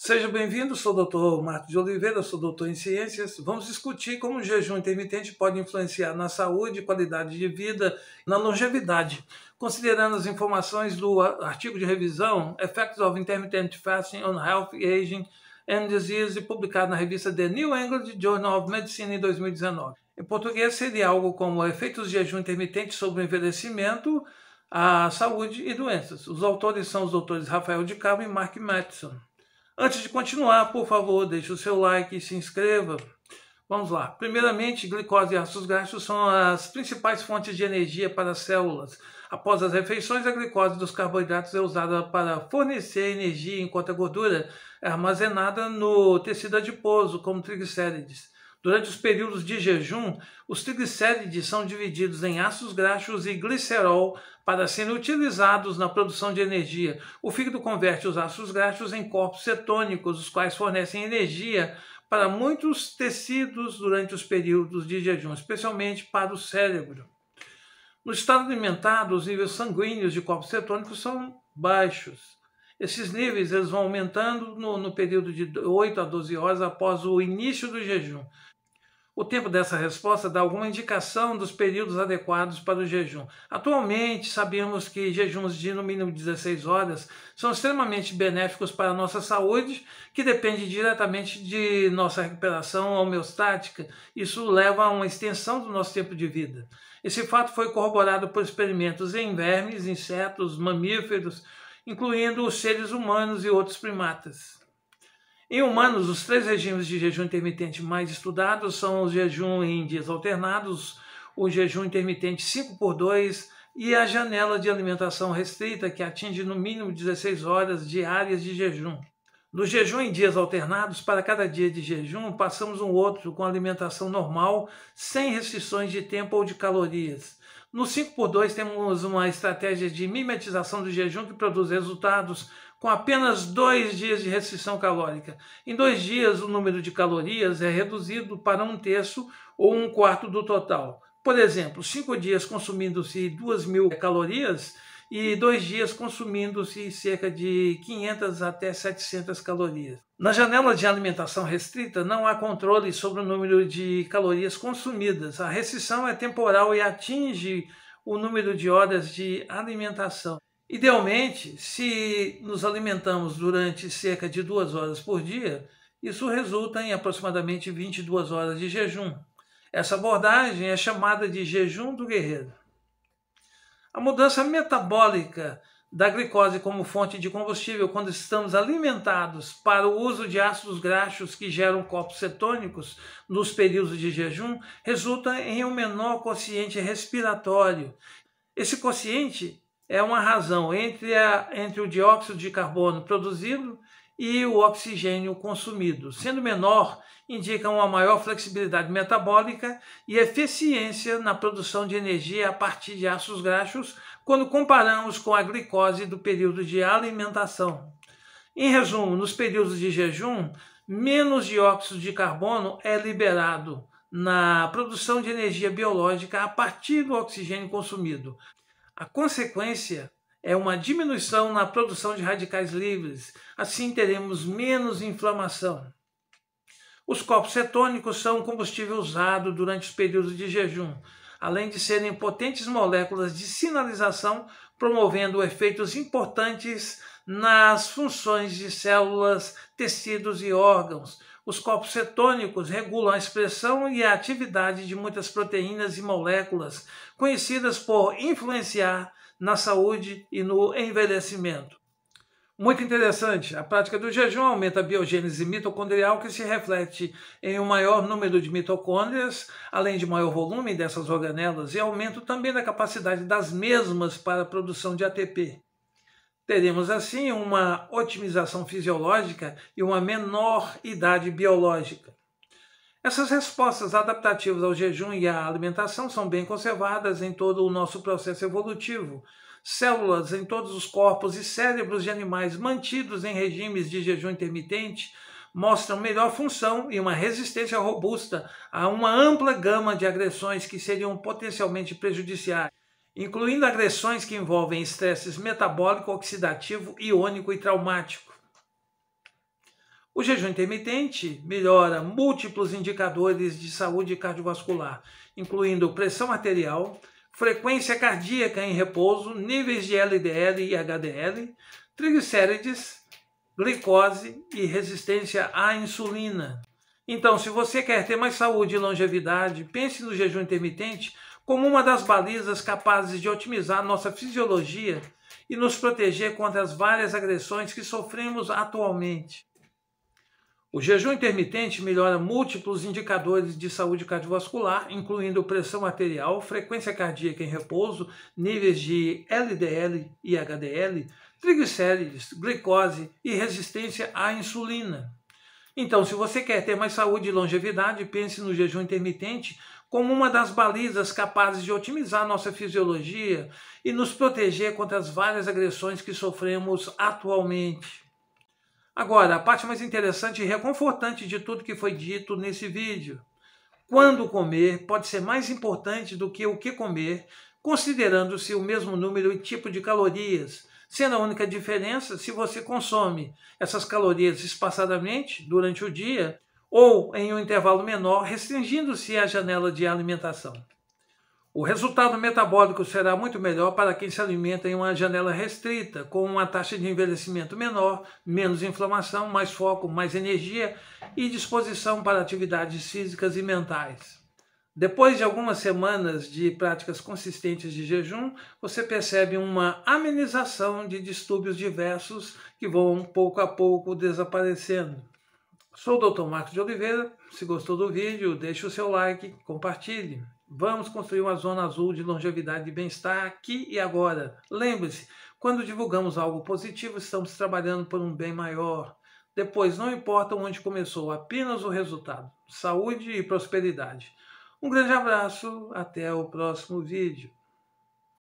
Seja bem-vindo, sou o Dr. Marcos de Oliveira, sou doutor em ciências. Vamos discutir como o jejum intermitente pode influenciar na saúde, qualidade de vida, na longevidade, considerando as informações do artigo de revisão Effects of Intermittent Fasting on Health, Aging and Disease, publicado na revista The New England Journal of Medicine em 2019. Em português seria algo como efeitos de jejum intermitente sobre o envelhecimento, a saúde e doenças. Os autores são os doutores Rafael de Cabo e Mark Matheson. Antes de continuar, por favor, deixe o seu like e se inscreva. Vamos lá. Primeiramente, glicose e ácidos graxos são as principais fontes de energia para as células. Após as refeições, a glicose dos carboidratos é usada para fornecer energia, enquanto a gordura é armazenada no tecido adiposo, como triglicérides. Durante os períodos de jejum, os triglicérides são divididos em ácidos graxos e glicerol para serem utilizados na produção de energia. O fígado converte os ácidos graxos em corpos cetônicos, os quais fornecem energia para muitos tecidos durante os períodos de jejum, especialmente para o cérebro. No estado alimentado, os níveis sanguíneos de corpos cetônicos são baixos. Esses níveis eles vão aumentando no período de 8 a 12 horas após o início do jejum. O tempo dessa resposta dá alguma indicação dos períodos adequados para o jejum. Atualmente, sabemos que jejuns de no mínimo 16 horas são extremamente benéficos para a nossa saúde, que depende diretamente de nossa recuperação homeostática. Isso leva a uma extensão do nosso tempo de vida. Esse fato foi corroborado por experimentos em vermes, insetos, mamíferos, incluindo os seres humanos e outros primatas. Em humanos, os 3 regimes de jejum intermitente mais estudados são o jejum em dias alternados, o jejum intermitente 5x2 e a janela de alimentação restrita, que atinge no mínimo 16 horas diárias de jejum. No jejum em dias alternados, para cada dia de jejum, passamos um outro com alimentação normal, sem restrições de tempo ou de calorias. No 5x2 temos uma estratégia de mimetização do jejum que produz resultados com apenas 2 dias de restrição calórica. Em 2 dias, o número de calorias é reduzido para 1/3 ou 1/4 do total. Por exemplo, 5 dias consumindo-se 2.000 calorias e 2 dias consumindo-se cerca de 500 até 700 calorias. Na janela de alimentação restrita, não há controle sobre o número de calorias consumidas. A restrição é temporal e atinge o número de horas de alimentação. Idealmente, se nos alimentamos durante cerca de 2 horas por dia, isso resulta em aproximadamente 22 horas de jejum. Essa abordagem é chamada de jejum do guerreiro. A mudança metabólica da glicose como fonte de combustível quando estamos alimentados para o uso de ácidos graxos que geram corpos cetônicos nos períodos de jejum resulta em um menor quociente respiratório. Esse quociente é uma razão entre o dióxido de carbono produzido e o oxigênio consumido. Sendo menor, indica uma maior flexibilidade metabólica e eficiência na produção de energia a partir de ácidos graxos quando comparamos com a glicose do período de alimentação. Em resumo, nos períodos de jejum, menos dióxido de carbono é liberado na produção de energia biológica a partir do oxigênio consumido. A consequência é uma diminuição na produção de radicais livres, assim teremos menos inflamação. Os corpos cetônicos são um combustível usado durante os períodos de jejum, além de serem potentes moléculas de sinalização, promovendo efeitos importantes nas funções de células, tecidos e órgãos. Os corpos cetônicos regulam a expressão e a atividade de muitas proteínas e moléculas, conhecidas por influenciar na saúde e no envelhecimento. Muito interessante, a prática do jejum aumenta a biogênese mitocondrial, que se reflete em um maior número de mitocôndrias, além de maior volume dessas organelas, e aumento também da capacidade das mesmas para a produção de ATP. Teremos assim uma otimização fisiológica e uma menor idade biológica. Essas respostas adaptativas ao jejum e à alimentação são bem conservadas em todo o nosso processo evolutivo. Células em todos os corpos e cérebros de animais mantidos em regimes de jejum intermitente mostram melhor função e uma resistência robusta a uma ampla gama de agressões que seriam potencialmente prejudiciais, incluindo agressões que envolvem estresses metabólico, oxidativo, iônico e traumático. O jejum intermitente melhora múltiplos indicadores de saúde cardiovascular, incluindo pressão arterial, frequência cardíaca em repouso, níveis de LDL e HDL, triglicérides, glicose e resistência à insulina. Então, se você quer ter mais saúde e longevidade, pense no jejum intermitente como uma das balizas capazes de otimizar nossa fisiologia e nos proteger contra as várias agressões que sofremos atualmente. O jejum intermitente melhora múltiplos indicadores de saúde cardiovascular, incluindo pressão arterial, frequência cardíaca em repouso, níveis de LDL e HDL, triglicérides, glicose e resistência à insulina. Então, se você quer ter mais saúde e longevidade, pense no jejum intermitente como uma das balizas capazes de otimizar nossa fisiologia e nos proteger contra as várias agressões que sofremos atualmente. Agora, a parte mais interessante e reconfortante de tudo que foi dito nesse vídeo. Quando comer pode ser mais importante do que o que comer, considerando-se o mesmo número e tipo de calorias, sendo a única diferença se você consome essas calorias espaçadamente durante o dia ou em um intervalo menor, restringindo-se à janela de alimentação. O resultado metabólico será muito melhor para quem se alimenta em uma janela restrita, com uma taxa de envelhecimento menor, menos inflamação, mais foco, mais energia e disposição para atividades físicas e mentais. Depois de algumas semanas de práticas consistentes de jejum, você percebe uma amenização de distúrbios diversos que vão pouco a pouco desaparecendo. Sou o Dr. Marcos de Oliveira. Se gostou do vídeo, deixe o seu like, compartilhe. Vamos construir uma zona azul de longevidade e bem-estar aqui e agora. Lembre-se, quando divulgamos algo positivo, estamos trabalhando por um bem maior. Depois, não importa onde começou, apenas o resultado. Saúde e prosperidade. Um grande abraço, até o próximo vídeo.